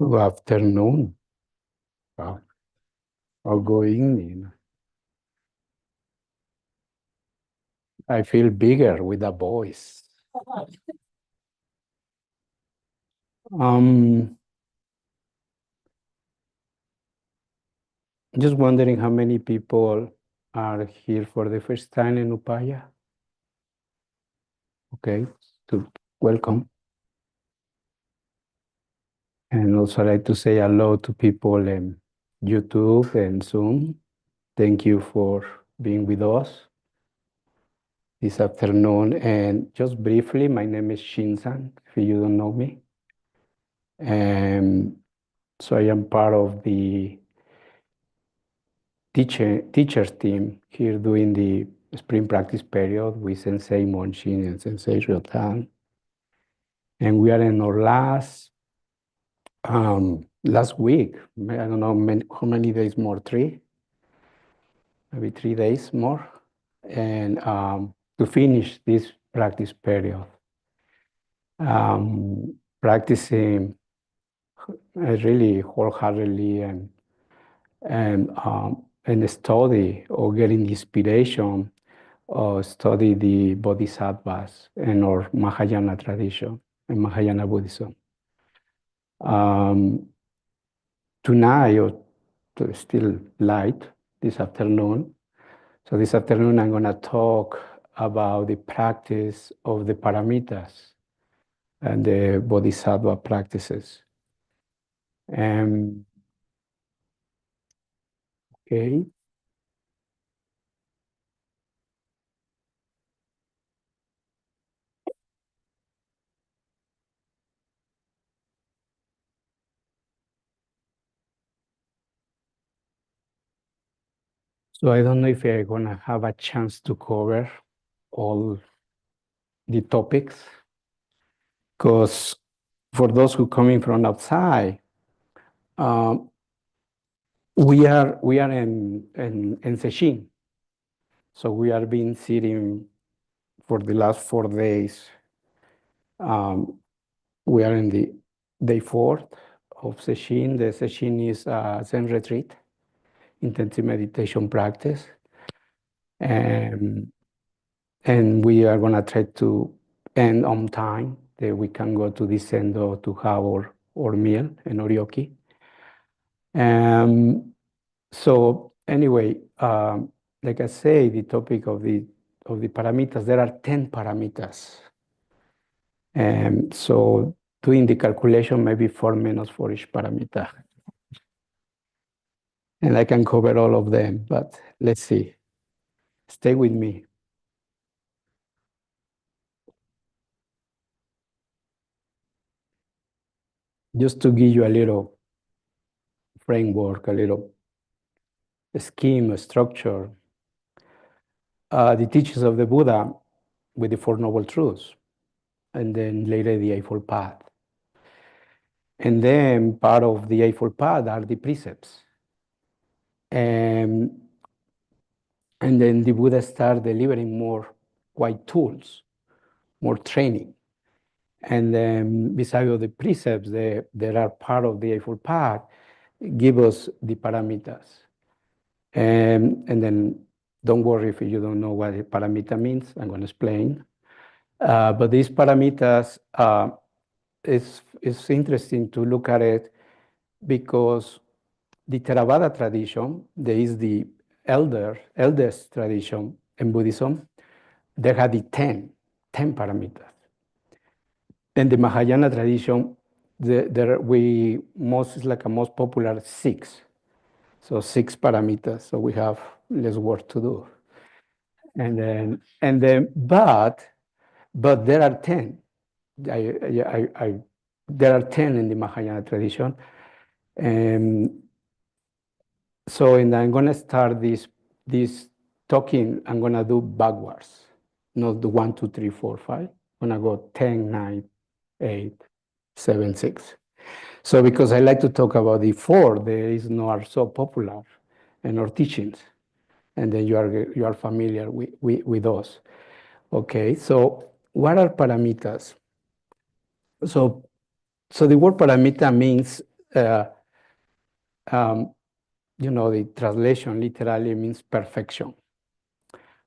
Good afternoon, or good evening. I feel bigger with a voice. Um, just wondering how many people are here for the first time in Upaya. Okay, to welcome. And also I'd like to say hello to people in YouTube and Zoom. Thank you for being with us this afternoon. And just briefly, my name is Shinzan, if you don't know me. And so I am part of the teachers team here doing the Spring Practice Period with Sensei Shin and Sensei Ryotan. And we are in our last week. I don't know how many days more, maybe 3 days more. And to finish this practice period, practicing really wholeheartedly and study or getting inspiration or study the bodhisattvas in our Mahayana tradition and Mahayana Buddhism. Tonight, or still light this afternoon, so this afternoon I'm going to talk about the practice of the paramitas and the bodhisattva practices. Okay. So I don't know if I'm going to have a chance to cover all the topics, because for those who coming from outside, we are in Sesshin. So we are been sitting for the last 4 days. We are in the day 4 of Sesshin. The Sesshin is a Zen retreat, intensive meditation practice. And we are going to try to end on time, that we can go to the sendo to have our meal and oryoki. So anyway, like I say, the topic of the paramitas, there are 10 paramitas. And so doing the calculation, maybe 4 minutes for each paramita. And I can cover all of them, but let's see. Stay with me. Just to give you a little framework, a little scheme, a structure, the teachings of the Buddha with the Four Noble Truths, and then later the Eightfold Path. And then part of the Eightfold Path are the precepts. And then the Buddha started delivering more white tools, more training. And then besides the precepts, there are part of the Eightfold Path, give us the paramitas. And then don't worry if you don't know what a paramita means, I'm going to explain. But these paramitas, it's interesting to look at it, because the Theravada tradition, there is the eldest tradition in Buddhism, they had the 10 paramitas. In the Mahayana tradition, it's like a most popular 6. So 6 paramitas. So we have less work to do. And then, but there are 10. There are 10 in the Mahayana tradition. And so, and I'm going to start this talking, I'm going to do backwards, not the 1, 2, 3, 4, 5. I'm going to go 10, 9, 8, 7, 6. So because I like to talk about the 4, there is no are so popular in our teachings. And then you are familiar with those. Okay, so what are paramitas? So the word paramita means the translation literally means perfection.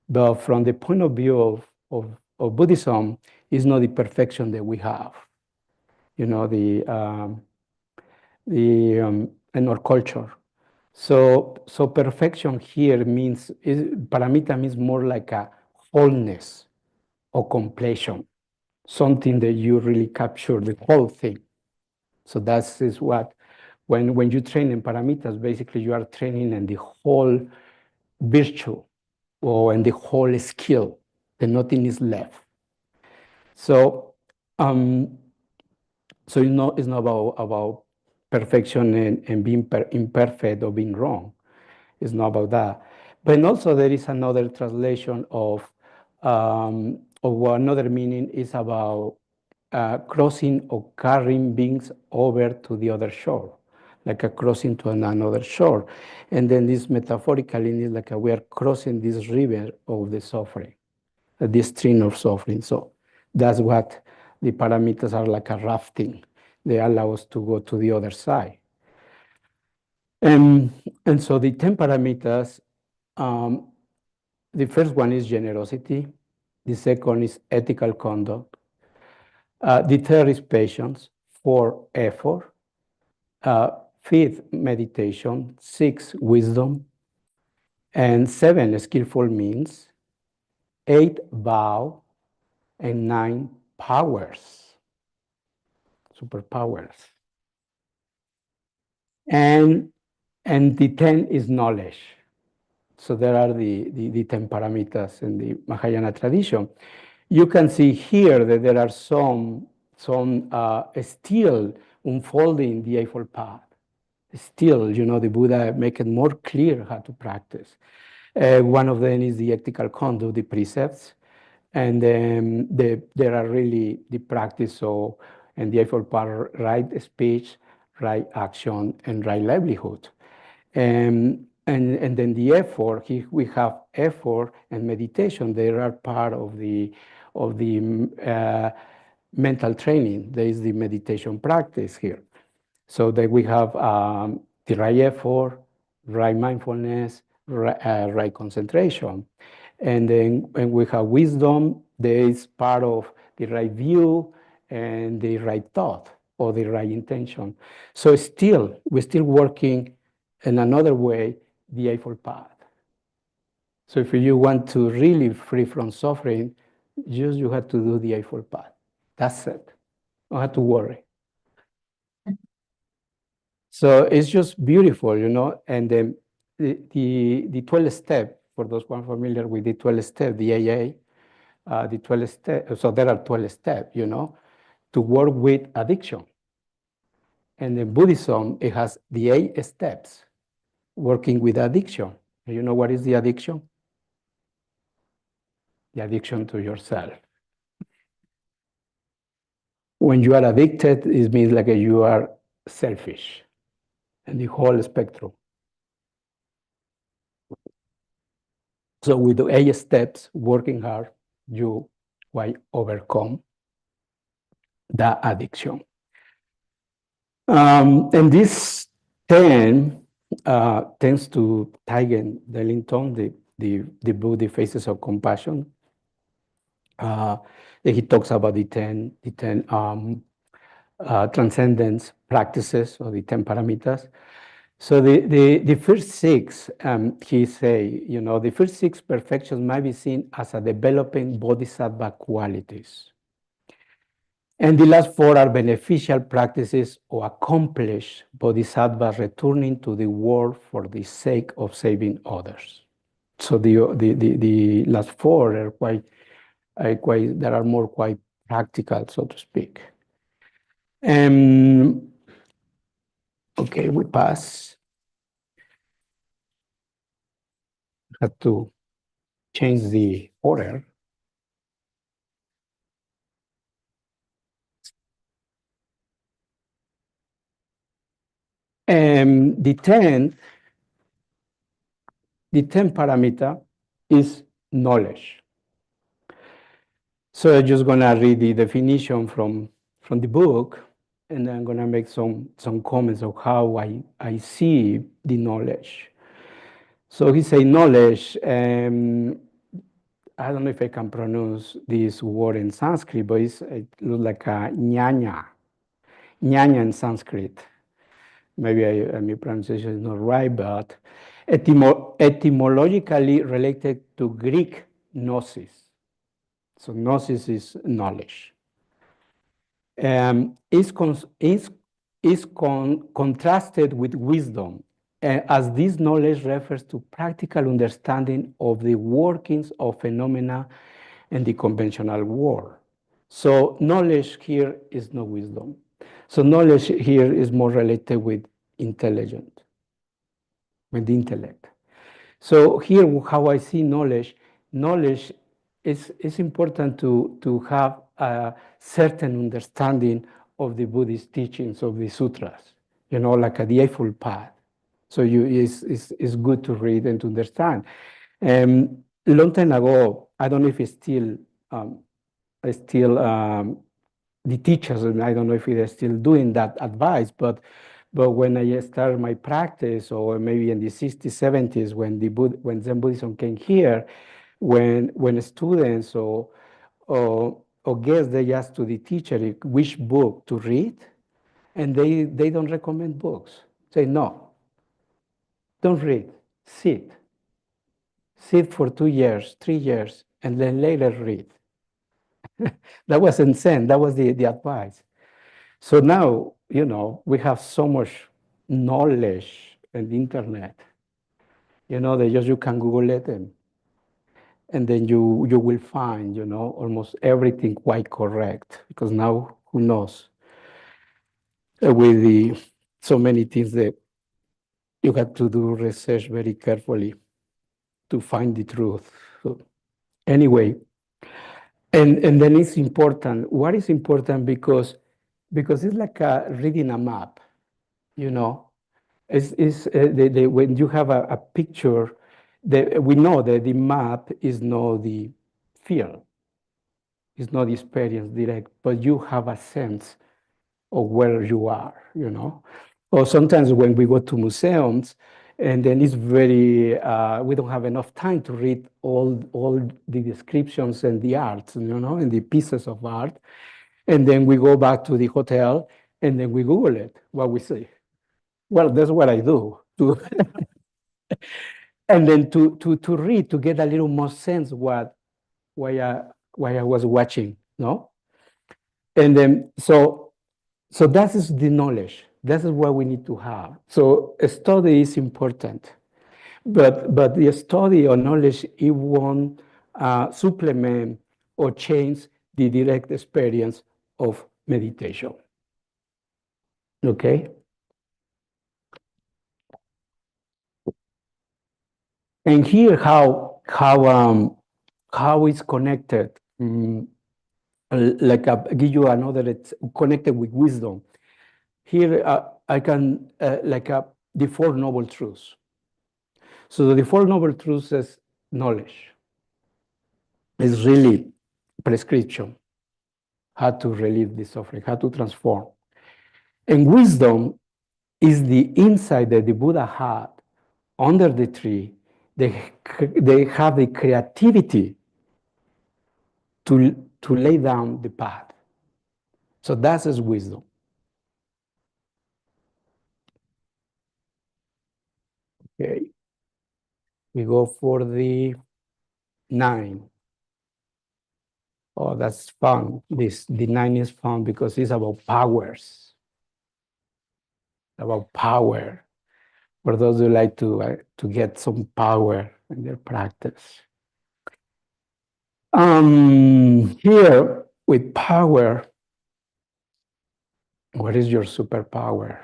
But from the point of view of Buddhism, it's not the perfection that we have. In our culture. So perfection here paramita means more like a wholeness or completion, something that you really capture the whole thing. So that is what, when you train in paramitas, basically you are training in the whole virtue or in the whole skill, that nothing is left. So it's not about perfection and being imperfect or being wrong. It's not about that. But also there is another translation of another meaning is about crossing or carrying beings over to the other shore, like a crossing to another shore. And then this metaphorically is like we are crossing this river of the suffering, this stream of suffering. So that's what the paramitas are, like a rafting. They allow us to go to the other side. And so the 10 paramitas, the first one is generosity. The second is ethical conduct. The third is patience. 4, effort. 5th, meditation. 6, wisdom. And 7, skillful means. 8, vow. And 9, powers. Superpowers. And the 10 is knowledge. So there are the 10 paramitas in the Mahayana tradition. You can see here that there are some still unfolding the Eightfold Path. Still, the Buddha make it more clear how to practice. One of them is the ethical conduct, the precepts. And then there are really the practice of, and the Eightfold Path, right speech, right action, and right livelihood. And then the effort, we have effort and meditation. They are part of the mental training. There is the meditation practice here. So that we have the right effort, right mindfulness, right concentration. And then we have wisdom. There is part of the right view and the right thought or the right intention. So we're still working in another way, the Eightfold Path. So if you want to really free from suffering, you have to do the Eightfold Path. That's it. Don't have to worry. So it's just beautiful, and then the 12 step, for those who are familiar with the 12 step, the AA, the 12 step, so there are 12 steps, to work with addiction. And in Buddhism, it has the 8 steps working with addiction. You know what is the addiction? The addiction to yourself. When you are addicted, it means like you are selfish and the whole spectrum. So with the 8 steps, working hard, you will overcome the addiction. And this 10 tends to Taigen Dellington, the book, The Faces of Compassion. He talks about the 10 transcendence practices, or the 10 paramitas. So the first 6, he say, the first 6 perfections might be seen as a developing bodhisattva qualities. And the last 4 are beneficial practices or accomplished bodhisattvas returning to the world for the sake of saving others. So the last 4 are quite practical, so to speak. Okay, we pass. Have to change the order. The 10 paramita is knowledge. So I'm just gonna read the definition from the book. and I'm going to make some comments of how I see the knowledge. So he say knowledge, I don't know if I can pronounce this word in Sanskrit, but it looks like a ñaña. Ñaña in Sanskrit. Maybe my pronunciation is not right, but etymologically related to Greek gnosis. So gnosis is knowledge. Is contrasted with wisdom, as this knowledge refers to practical understanding of the workings of phenomena in the conventional world. So knowledge here is not wisdom. So knowledge here is more related with intelligence, with intellect. So here, how I see knowledge, knowledge is important to have a certain understanding of the Buddhist teachings of the sutras, like the Eightfold Path. So it's good to read and to understand. Long time ago, I don't know if it's still the teachers, and I don't know if they're still doing that advice, but when I started my practice, or maybe in the 60s, 70s, when Zen Buddhism came here, when students or guests, they ask to the teacher which book to read, and they don't recommend books. Say, no, don't read, sit. Sit for 2 years, 3 years, and then later read. That wasn't Zen, that was the advice. So now, we have so much knowledge and the internet, that just you can Google it, and then you will find, almost everything quite correct, because now who knows, with so many things that you have to do research very carefully to find the truth. So anyway, and then it's important. What is important? Because it's like reading a map, when you have a picture, we know that the map is not the field, it's not the experience direct, but you have a sense of where you are, Or sometimes when we go to museums, and then it's we don't have enough time to read all the descriptions and the art, and the pieces of art. And then we go back to the hotel, and then we Google it, what we see. Well, that's what I do. And then to read, to get a little more sense why I was watching, no? And then so that is the knowledge. That is what we need to have. So a study is important, but the study or knowledge, it won't supplement or change the direct experience of meditation. Okay. And here, how it's connected. Like give you another, it's connected with wisdom. Here I can the Four Noble Truths. So the Four Noble Truths is knowledge. It's really prescription, how to relieve the suffering, how to transform. And wisdom is the insight that the Buddha had under the tree. They have the creativity to lay down the path. So that's his wisdom. Okay. We go for the 9. Oh, that's fun. The 9 is fun because it's about powers. About power. For those who like to get some power in their practice. Here with power, what is your superpower?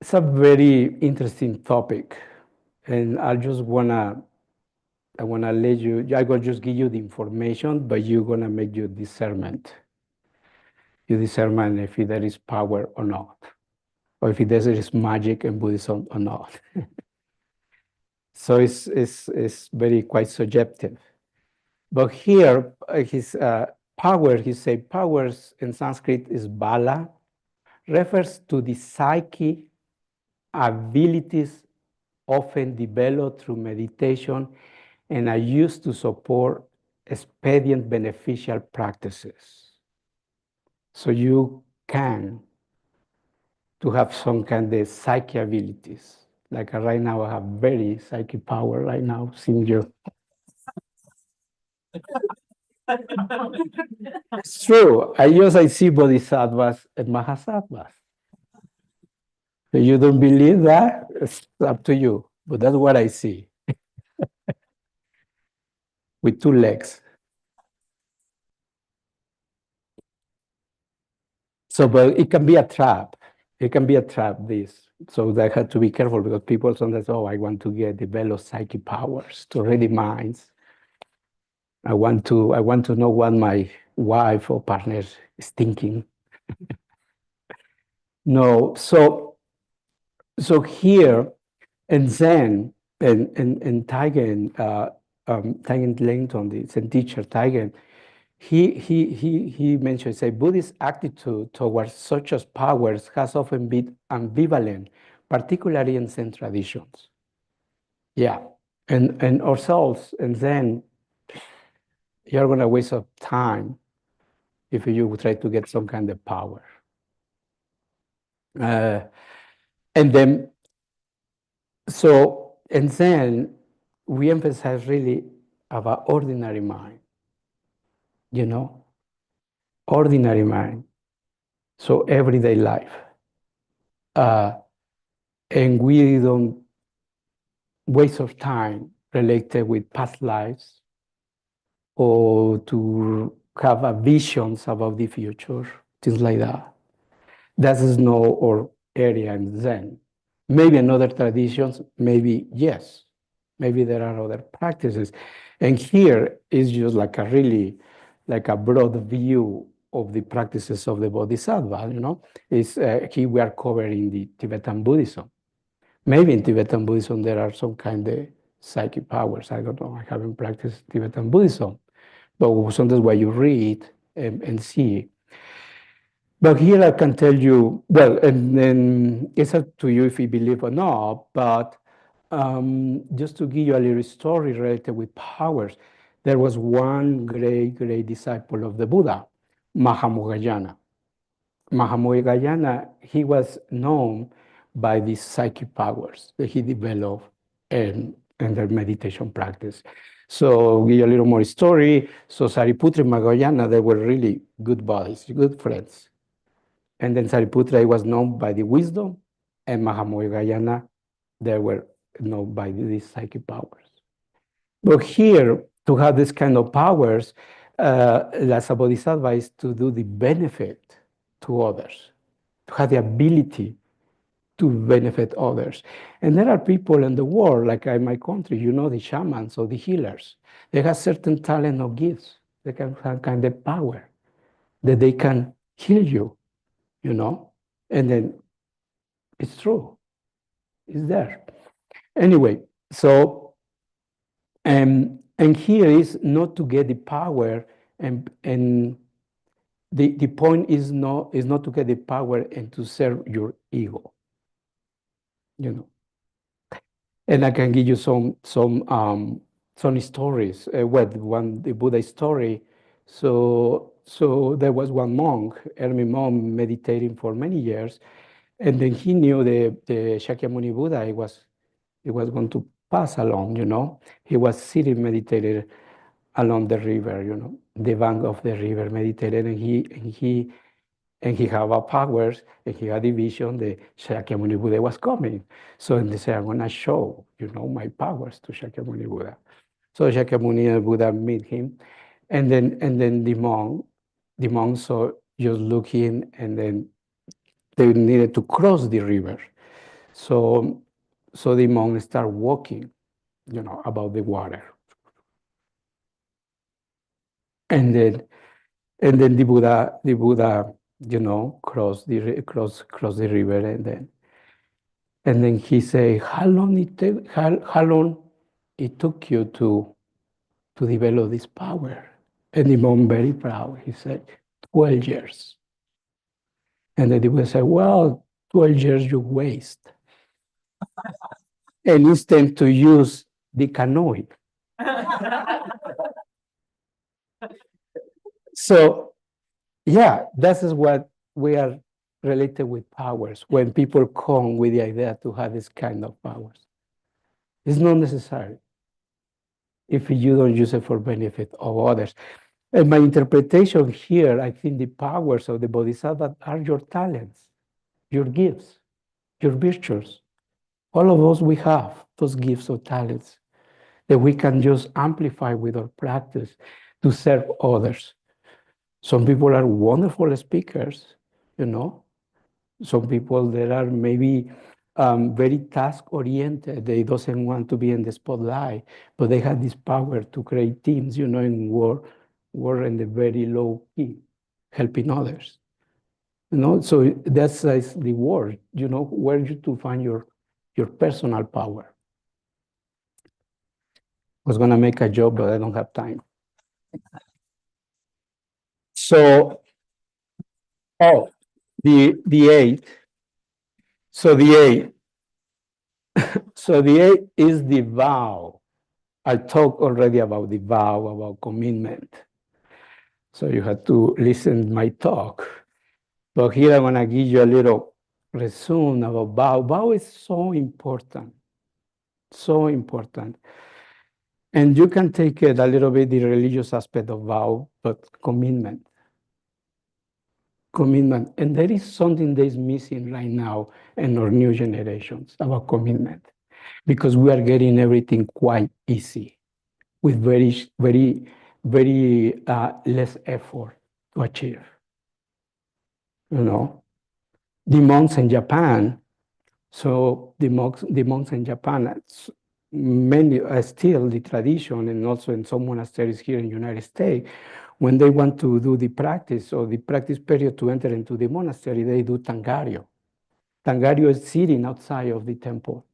It's a very interesting topic, and I wanna let you. I will just give you the information, but you're gonna make your discernment. You discern if there is power or not, or if there is magic in Buddhism or not. So it's very quite subjective. But here, his power, he said, powers in Sanskrit is bala, refers to the psyche abilities often developed through meditation and are used to support expedient beneficial practices. So you can to have some kind of psyche abilities. Like right now, I have very psychic power right now, seeing you. It's true. I see bodhisattvas and mahasattvas. If you don't believe that, it's up to you. But that's what I see with two legs. So, but it can be a trap. It can be a trap, this. So I have to be careful because people sometimes, oh, I want to develop psychic powers to read the minds. I want to know what my wife or partner is thinking. No, so here and Zen and Taigen, Taigen Langton, the Zen teacher Taigen, he mentioned, say, Buddhist attitude towards such as powers has often been ambivalent, particularly in Zen traditions. Yeah, and ourselves, and then you're gonna waste of time if you try to get some kind of power. And then, and then we emphasize really about ordinary mind, ordinary mind. So everyday life. And we don't waste of time related with past lives or to have visions about the future, things like that. That is no our area in Zen. Maybe in other traditions, maybe yes. Maybe there are other practices. And here is just like a really, like a broad view of the practices of the Bodhisattva, Is here we are covering the Tibetan Buddhism. Maybe in Tibetan Buddhism there are some kind of psychic powers. I don't know. I haven't practiced Tibetan Buddhism. But sometimes what you read and see. But here I can tell you, well, and then it's up to you if you believe or not, but just to give you a little story related with powers, there was one great disciple of the Buddha, Mahamogayana. Mahamogayana, he was known by these psychic powers that he developed in their meditation practice. So give you a little more story. So Sariputri and Mahayana, they were really good buddies, good friends. And then Sariputra was known by the wisdom, and Mahamogayana, they were known by these psychic powers. But here, to have this kind of powers, as a bodhisattva is to do the benefit to others, to have the ability to benefit others. And there are people in the world, like in my country, the shamans or the healers. They have certain talent or gifts. They can have kind of power that they can heal you, and then it's true. It's there. Anyway, so and here is not to get the power, and the point is not to get the power and to serve your ego. And I can give you some stories. The Buddha story. So there was one monk, hermit monk, meditating for many years, and then he knew the Shakyamuni Buddha. He was going to pass along. He was sitting meditated along the river. The bank of the river, meditated, and he had powers, and he had a vision the Shakyamuni Buddha was coming. So they said, I'm going to show, my powers to Shakyamuni Buddha. So Shakyamuni Buddha meet him, and then the monk saw just looking, and then they needed to cross the river. So the monk started walking, about the water. And then the Buddha, crossed the river, and then he said, how long it took you to develop this power? And the monk, very proud, he said, 12 years. And the Buddha said, well, 12 years you waste. And instead to use the canoe. So, yeah, that is what we are related with powers. When people come with the idea to have this kind of powers, it's not necessary if you don't use it for benefit of others. And my interpretation here, I think the powers of the Bodhisattva are your talents, your gifts, your virtues. All of us, we have those gifts or talents that we can just amplify with our practice to serve others. Some people are wonderful speakers, you know. Some people that are maybe very task-oriented. They doesn't want to be in the spotlight, but they have this power to create teams, you know, in work in the very low key, helping others. You know, so that's the word, you know, where you to find your personal power. I was gonna make a joke, but I don't have time. So, the eight. So the eight is the vow. I talked already about the vow, about commitment. So you have to listen to my talk. But here I'm gonna give you a little resume about vow. Vow is so important, so important. And you can take it a little bit the religious aspect of vow, but commitment. Commitment. And there is something that is missing right now in our new generations about commitment, because we are getting everything quite easy with very less effort to achieve. You know, the monks in Japan. So the monks in Japan, many still the tradition, and also in some monasteries here in the United States, when they want to do the practice or the practice period to enter into the monastery, they do tangario. Tangario is sitting outside of the temple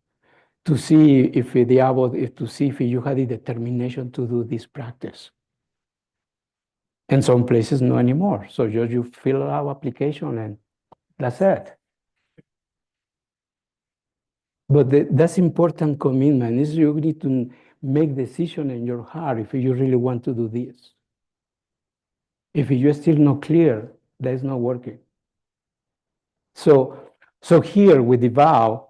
to see if the abbot, to see if you had the determination to do this practice. In some places, no anymore. So just you fill out application and that's it. But that's important commitment. Is you need to make decision in your heart if you really want to do this. If you're still not clear, that is not working. So here with the vow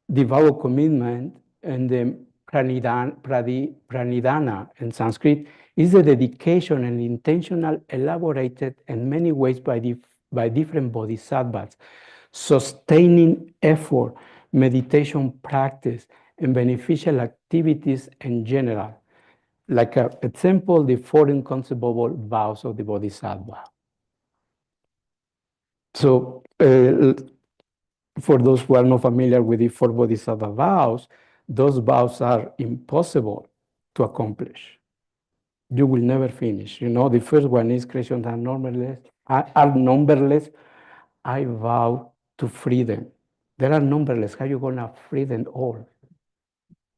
of commitment and the pranidhana in Sanskrit is the dedication and intentional, elaborated in many ways by different bodhisattvas, sustaining effort, meditation practice, and beneficial activities in general. Like an example, the four inconceivable vows of the bodhisattva. So for those who are not familiar with the four bodhisattva vows, those vows are impossible to accomplish. You will never finish. You know, the first one is creations are numberless. I vow to free them. There are numberless. How are you gonna free them all?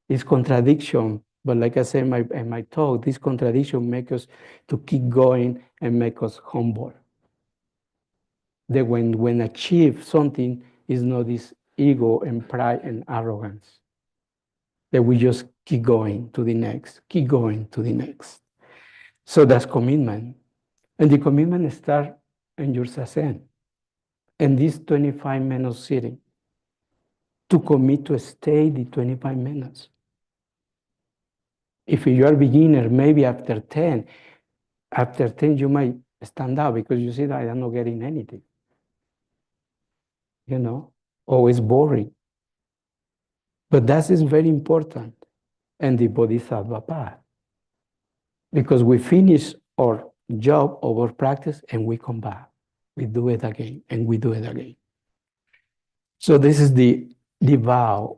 It's contradiction. But like I said in my talk, this contradiction makes us to keep going and make us humble. That when achieve something is not this ego and pride and arrogance. That we just keep going to the next, keep going to the next. So that's commitment. And the commitment starts in your zazen, in this 25 minutes sitting, to commit to stay the 25 minutes. If you are a beginner, maybe after 10 you might stand up because you see that I am not getting anything. You know, or it's boring. But that is very important in the Bodhisattva path. Because we finish our job, our practice, and we come back. We do it again, and we do it again. So this is the vow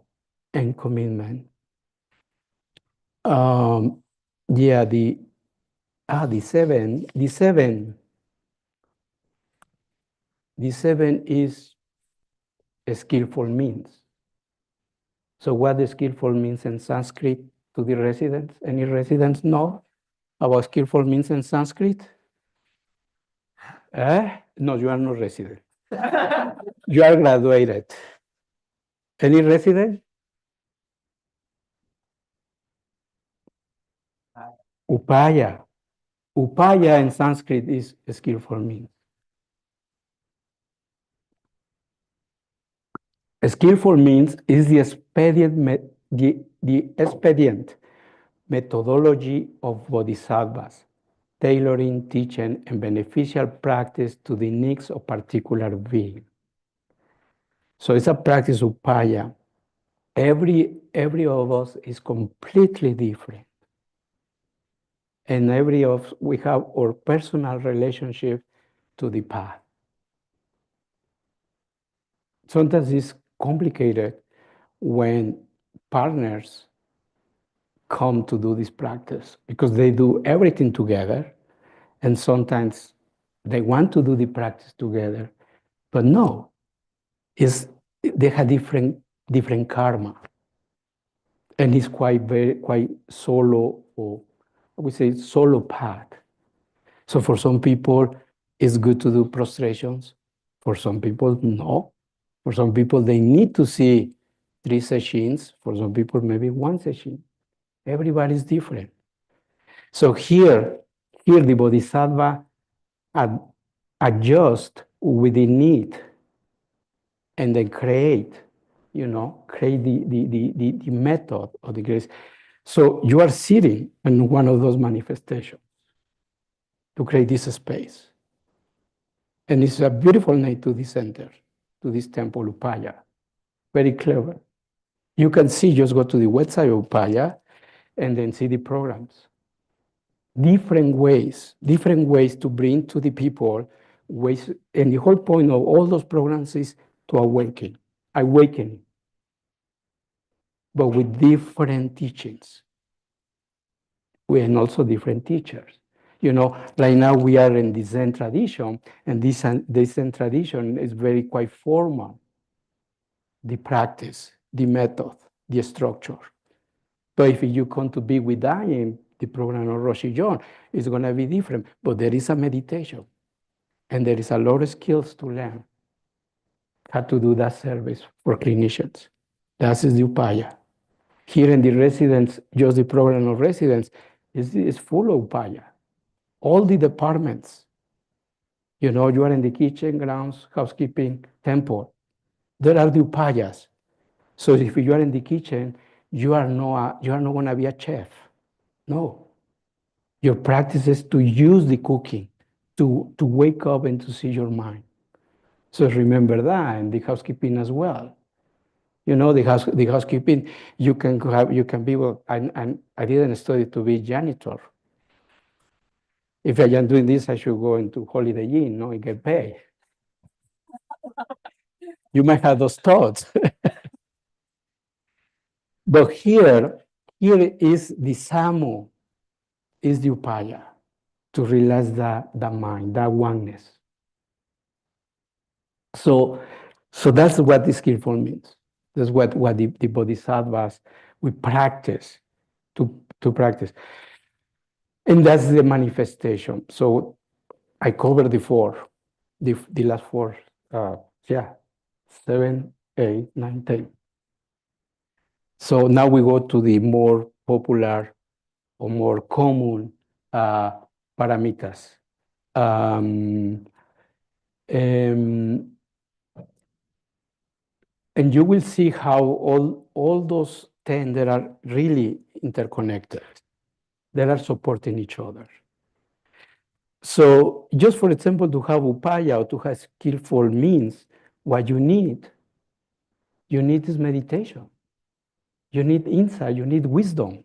and commitment. Yeah, the seven is a skillful means. So what the skillful means in Sanskrit to the residents? Any residents know? about skillful means in Sanskrit? No, you are not resident. You are graduated. Any resident? Upaya. Upaya in Sanskrit is skillful means. Skillful means is the expedient methodology of bodhisattvas, tailoring, teaching, and beneficial practice to the needs of particular being. So it's a practice upaya. Every of us is completely different. And every of we have our personal relationship to the path. Sometimes it's complicated when partners come to do this practice because they do everything together, and sometimes they want to do the practice together, but no, they have different karma, and it's quite solo, or I would say solo path. So for some people, it's good to do prostrations. For some people, no. For some people, they need to see 3 sessions. For some people, maybe 1 session. Everybody's different. So here the bodhisattva adjust with the need and then create the method of the grace. So you are sitting in one of those manifestations to create this space. And it's a beautiful name to this center, to this temple, Upaya. Very clever. You can see, just go to the website of Upaya and then see the programs. Different ways to bring to the people ways, and the whole point of all those programs is to awakening, but with different teachings. And also different teachers. Right now we are in the Zen tradition, and this Zen tradition is very quite formal. The practice, the method, the structure. But if you come to be with Dayan, the program of Roshi John is going to be different. But there is a meditation, and there is a lot of skills to learn how to do that service for clinicians. That is the upaya. Here in the residence, just the program of residence is full of upaya. All the departments, you are in the kitchen, grounds, housekeeping, temple. There are the upayas. So if you are in the kitchen, you are not going to be a chef. No. Your practice is to use the cooking, to wake up and to see your mind. So remember that, and the housekeeping as well. The housekeeping, you can be, well, I didn't study to be janitor. If I am doing this, I should go into Holiday Inn, and get paid. You might have those thoughts. But here is the samu, is the upaya, to realize the mind, that oneness. So that's what the skillful means. That's what the bodhisattvas, we practice, to practice. And that's the manifestation. So I covered the last 4, 7, 8, 9, 10. So now we go to the more popular or more common paramitas. And you will see how all those 10 that are really interconnected, that are supporting each other. So just for example, to have upaya or to have skillful means, what you need is meditation. You need insight, you need wisdom.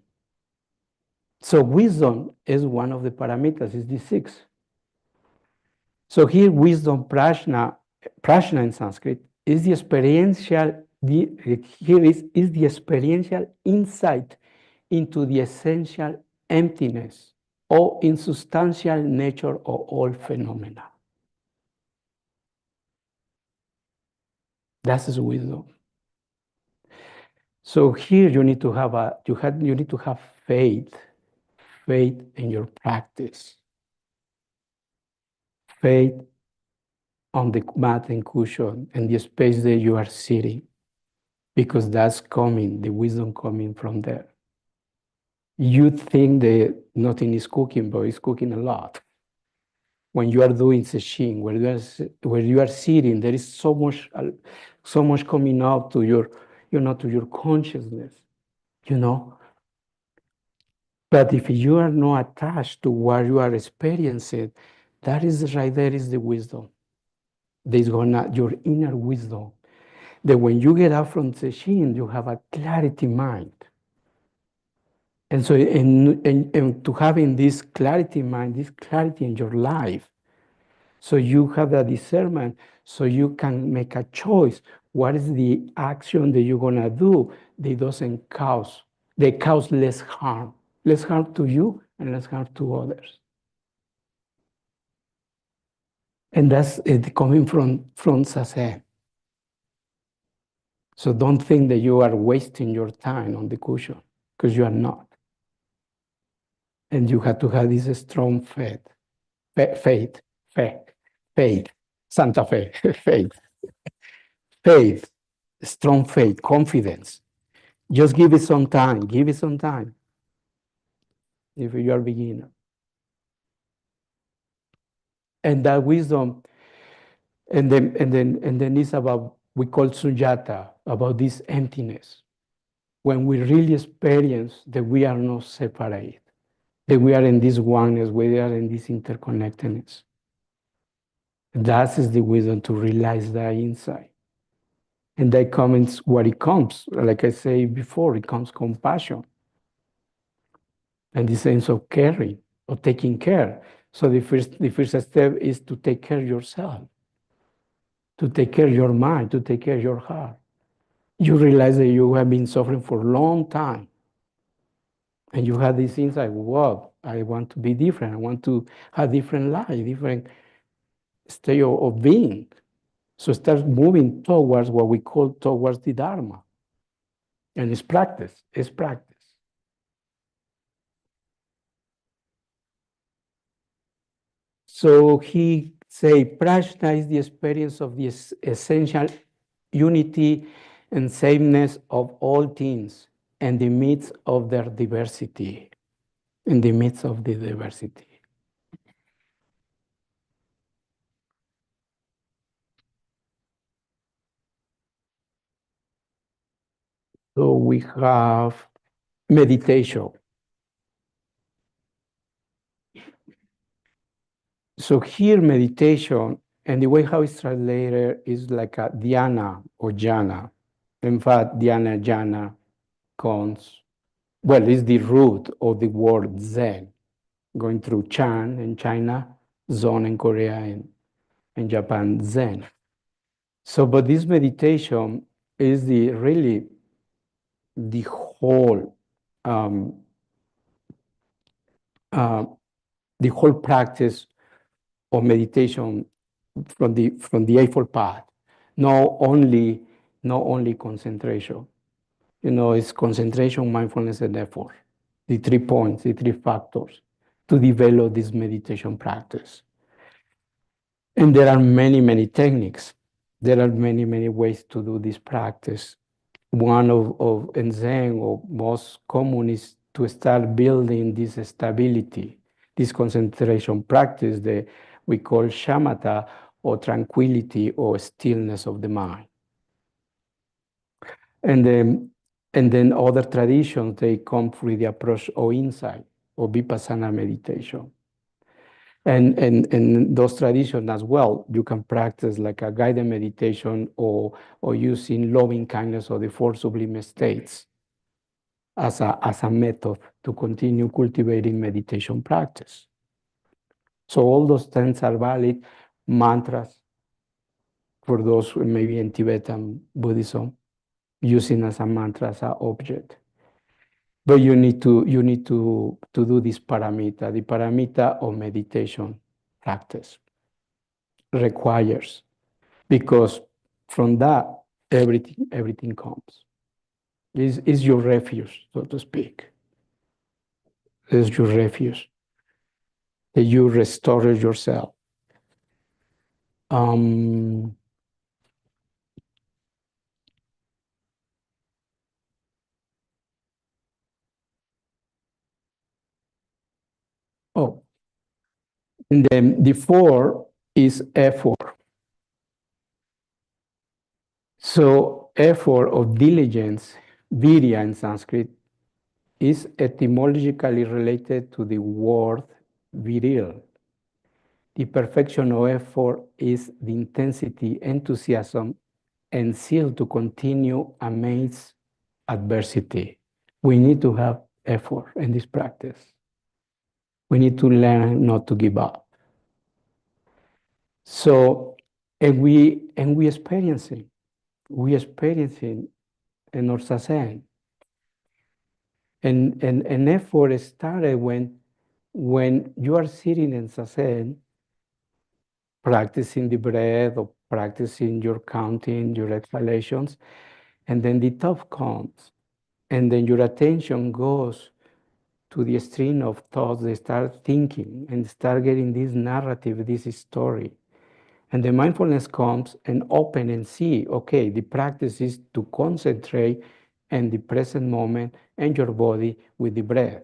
So wisdom is one of the paramitas, is the 6. So here wisdom, prajna in Sanskrit, is the experiential, is the experiential insight into the essential emptiness or insubstantial nature of all phenomena. That is wisdom. So here you need to have faith faith in your practice. Faith on the mat and cushion and the space that you are sitting, because that's coming, the wisdom coming from there. You think that nothing is cooking, but it's cooking a lot. When you are doing sesshin, where you are sitting, there is so much coming up to your, to your consciousness, But if you are not attached to what you are experiencing, that is right there is the wisdom. There's your inner wisdom. That when you get out from sesshin, you have a clarity mind. And so, and to having this clarity mind, this clarity in your life, so you have that discernment, so you can make a choice. What is the action that you're gonna do that doesn't cause, they cause less harm to you and less harm to others. And that's it coming from Sase. So don't think that you are wasting your time on the cushion, because you are not. And you have to have this strong faith, Santa Fe, faith, strong faith, confidence. Just give it some time, if you are a beginner. And that wisdom, and then it's about, we call sunyata, about this emptiness. When we really experience that we are not separate, that we are in this oneness, we are in this interconnectedness. That is the wisdom to realize that insight. And that comes what it comes. Like I said before, it comes compassion. And the sense of caring, of taking care. So the first step is to take care of yourself, to take care of your mind, to take care of your heart. You realize that you have been suffering for a long time. And you have this insight, wow, I want to be different. I want to have different life, different state of being. So start moving towards what we call towards the dharma. And it's practice. So he say, prajna is the experience of the essential unity and sameness of all things in the midst of their diversity. In the midst of the diversity. So we have meditation. So here meditation, and the way how it's translated is like a dhyana or jhana. In fact, dhyana, jhana comes, well, it's the root of the word Zen, going through Chan in China, Zon in Korea, and Japan, Zen. So, but this meditation is really the whole uh, the whole practice of meditation from the Eightfold Path. Not only concentration. It's concentration, mindfulness, and effort. The 3 points, the 3 factors to develop this meditation practice. And there are many techniques. There are many ways to do this practice. One of in Zen, or most common, is to start building this stability, this concentration practice that we call shamatha, or tranquility or stillness of the mind. And then other traditions, they come with the approach of insight or vipassana meditation. And in those traditions as well, you can practice like a guided meditation or using loving kindness or the 4 sublime states as a method to continue cultivating meditation practice. So all those things are valid. Mantras, for those maybe in Tibetan Buddhism, using as a mantra, as an object. But you need to do this paramita. The paramita of meditation practice requires, because from that everything comes. Is your refuge, so to speak. is your refuge, that you restore yourself. Um, oh, and then the four is effort. So effort of diligence, virya in Sanskrit, is etymologically related to the word viril. The perfection of effort is the intensity, enthusiasm, and zeal to continue amidst adversity. We need to have effort in this practice. We need to learn not to give up. So, and we experiencing in our sasen. And effort started when you are sitting in sasen, practicing the breath or practicing your counting, your exhalations, and then the thought comes, and then your attention goes to the stream of thoughts. They start thinking and start getting this narrative, this story. And the mindfulness comes and open and see, okay, the practice is to concentrate in the present moment and your body with the breath.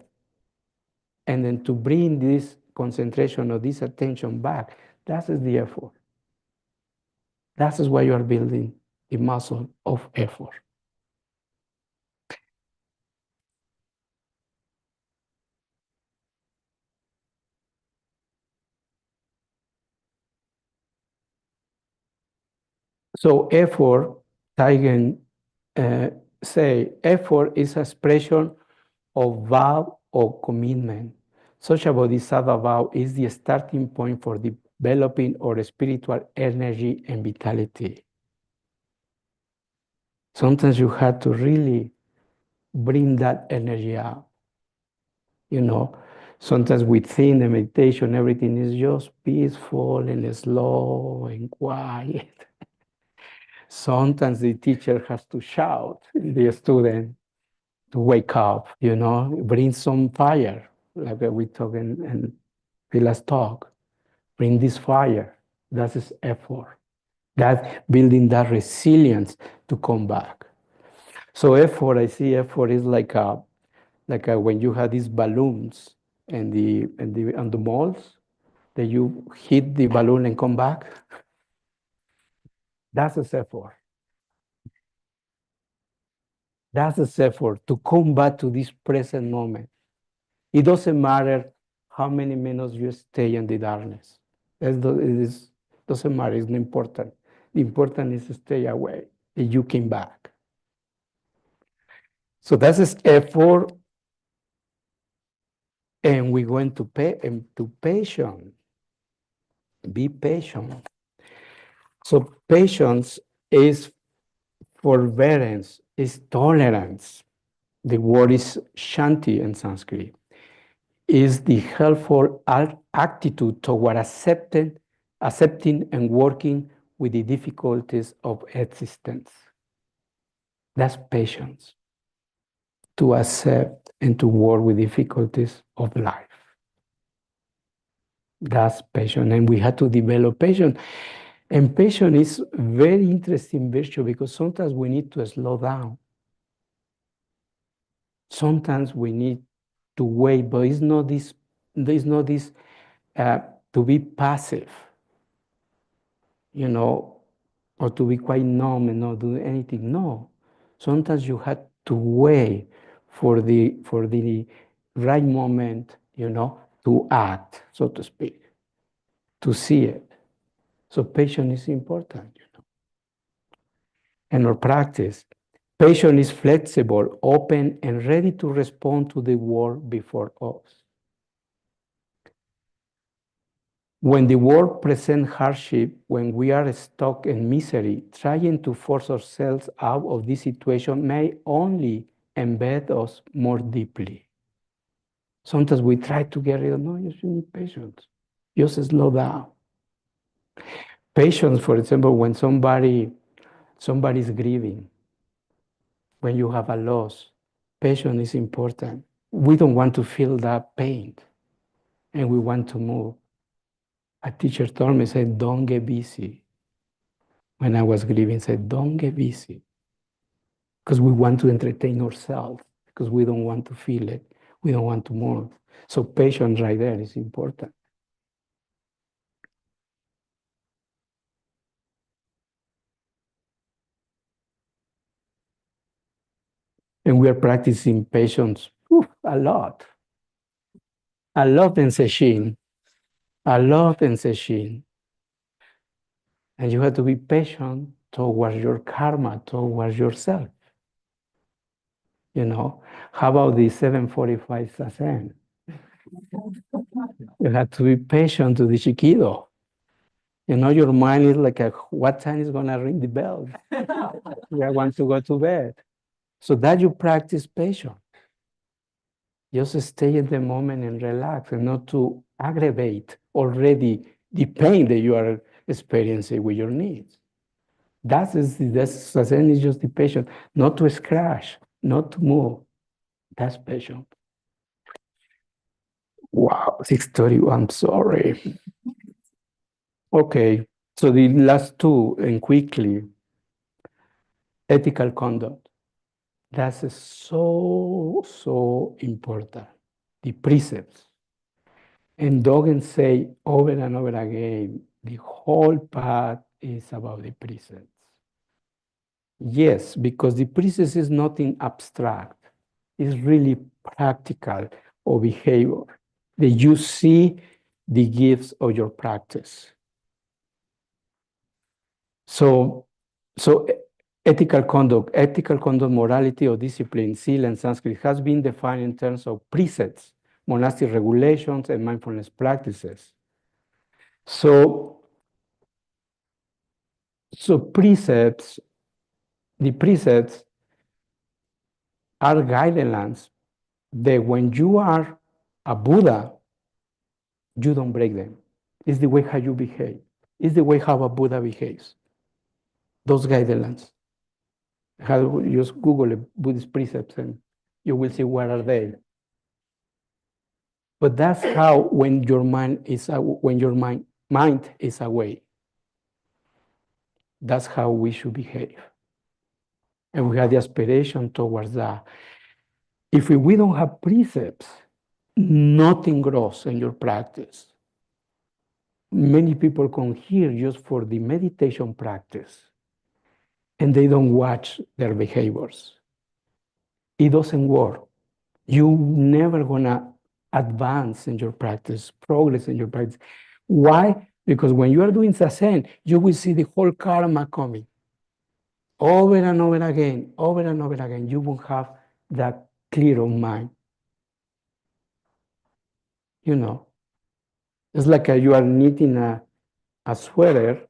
And then to bring this concentration or this attention back, that is the effort. That is why you are building the muscle of effort. So effort, Taigen say, effort is expression of vow or commitment. Such a bodhisattva vow is the starting point for developing our spiritual energy and vitality. Sometimes you have to really bring that energy out. You know, sometimes within the meditation, everything is just peaceful and slow and quiet. Sometimes the teacher has to shout the student to wake up, bring some fire, like we talk in the last talk. Bring this fire. That is effort. That building that resilience to come back. So effort, I see effort is like when you have these balloons and the malls that you hit the balloon and come back. That's a effort. That's a effort to come back to this present moment. It doesn't matter how many minutes you stay in the darkness. It doesn't matter. It's not important. The important is to stay away. And you came back. So that's is effort, and we going to pay to patience. Be patient. So patience is forbearance, is tolerance. The word is shanti in Sanskrit. Is the helpful attitude toward accepting and working with the difficulties of existence. That's patience. To accept and to work with difficulties of life. That's patience. And we have to develop patience. And patience is very interesting virtue because sometimes we need to slow down. Sometimes we need to wait, but it's not this to be passive, or to be quite numb and not do anything. No. Sometimes you have to wait for the right moment, to act, so to speak, to see it. So patience is important, And our practice, patience is flexible, open, and ready to respond to the world before us. When the world presents hardship, when we are stuck in misery, trying to force ourselves out of this situation may only embed us more deeply. Sometimes we try to get rid of, no, you need patience. Just slow down. Patience, for example, when somebody's grieving, when you have a loss, patience is important. we don't want to feel that pain, and we want to move. A teacher told me, said, don't get busy. When I was grieving, said, don't get busy. Because we want to entertain ourselves, because we don't want to feel it. We don't want to move. So patience right there is important. And we are practicing patience a lot. A lot in Sesshin. A lot in Sesshin. And you have to be patient towards your karma, towards yourself. You know, how about the 745 Sazen? You have to be patient to the Shikido. You know, your mind is like, what time is going to ring the bell? I want to go to bed. So that you practice patience. Just stay in the moment and relax, and not to aggravate already the pain that you are experiencing with your needs. That's Zazen is just the patient, not to scratch, not to move. That's patient. Wow, 6:30. I'm sorry. Okay, so the last two, and quickly, ethical conduct. That's so important. The precepts. And Dogen say over and over again, the whole path is about the precepts. Yes, because the precepts is nothing abstract. It's really practical or behavior. That you see the gifts of your practice. So ethical conduct, morality or discipline, Sila in Sanskrit, has been defined in terms of precepts, monastic regulations, and mindfulness practices. So precepts, the precepts are guidelines that when you are a Buddha, you don't break them. It's the way how you behave. It's the way how a Buddha behaves. Those guidelines. How just Google Buddhist precepts and you will see what are they. But that's how when your mind is mind is away. That's how we should behave. And we have the aspiration towards that. If we don't have precepts, nothing grows in your practice. Many people come here just for the meditation practice, and they don't watch their behaviors. It doesn't work. You're never gonna advance in your practice, progress in your practice. Why? Because when you are doing zazen, you will see the whole karma coming over and over again, over and over again. You won't have that clear of mind. You know, it's like you are knitting a sweater,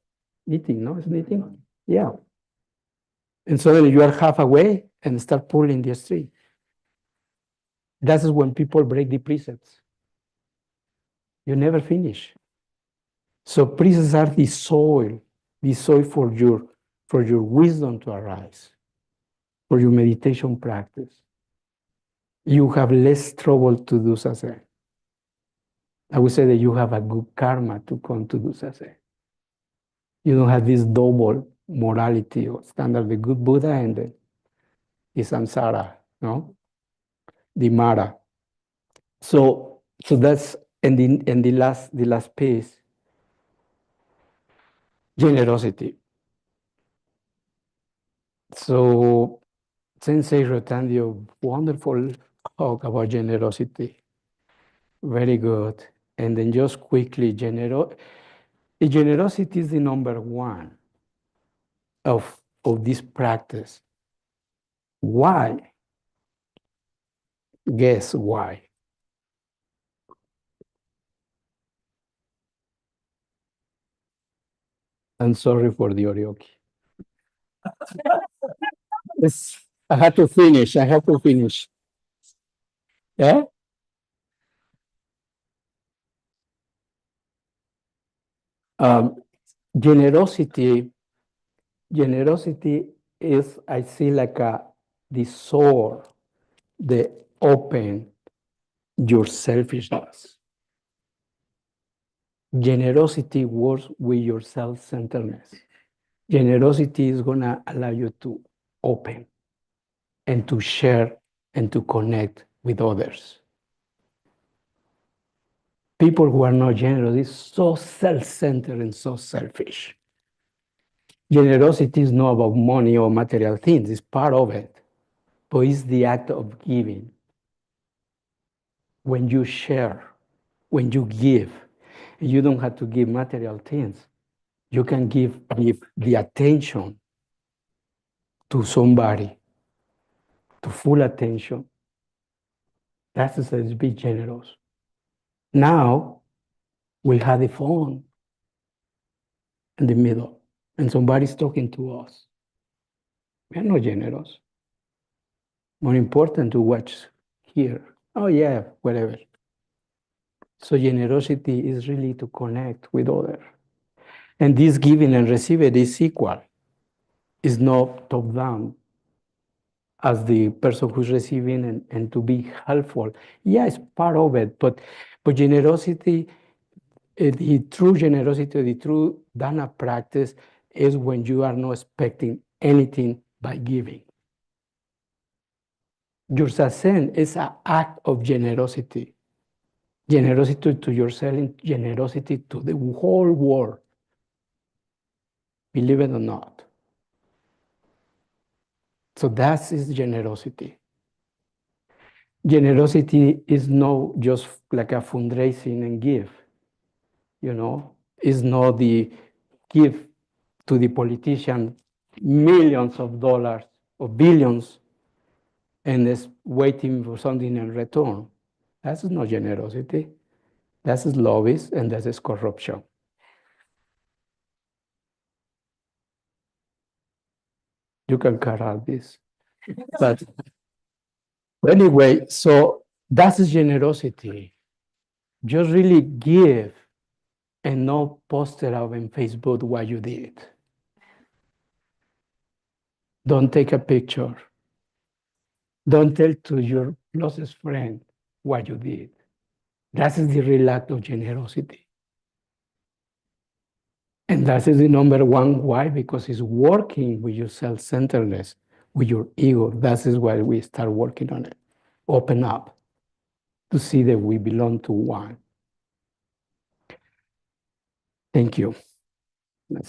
knitting, no? It's knitting? Yeah. And suddenly you are halfway and start pulling the string. That's when people break the precepts. You never finish. So precepts are the soil for your wisdom to arise, for your meditation practice. You have less trouble to do zazen. I would say that you have a good karma to come to do zazen. You don't have this double morality or standard, the good Buddha and the samsara, no? The Mara. So that's and the last piece, generosity. So Sensei Rotandio, wonderful talk about generosity. Very good. And then just quickly, generosity is the number one of this practice. Why? Guess why? I'm sorry for the orioki. I have to finish. I have to finish. Yeah? Um, generosity is, I see, like the sword, the open, your selfishness. Generosity works with your self-centeredness. Generosity is going to allow you to open and to share and to connect with others. People who are not generous is so self-centered and so selfish. Generosity is not about money or material things, it's part of it, but it's the act of giving. When you share, when you give, you don't have to give material things. You can give the attention to somebody, to full attention. That's to be generous. Now, we have the phone in the middle, and somebody's talking to us. We are not generous. More important to watch here. Oh yeah, whatever. So generosity is really to connect with others. And this giving and receiving is equal. It's not top down as the person who's receiving and to be helpful. Yeah, it's part of it, but generosity, the true generosity, the true dharma practice is when you are not expecting anything by giving. Your sasen is an act of generosity. Generosity to yourself and generosity to the whole world. Believe it or not. So that is generosity. Generosity is not just like a fundraising and give, It's not the give to the politician millions of dollars or billions and is waiting for something in return. That's not generosity. That's lobbying and that is corruption. You can cut out this. But anyway, so that's generosity. Just really give and not post it out on Facebook what you did. Don't take a picture. Don't tell to your closest friend what you did. That is the real act of generosity. And that is the number one. Why? Because it's working with your self-centeredness, with your ego. That is why we start working on it. Open up to see that we belong to one. Thank you.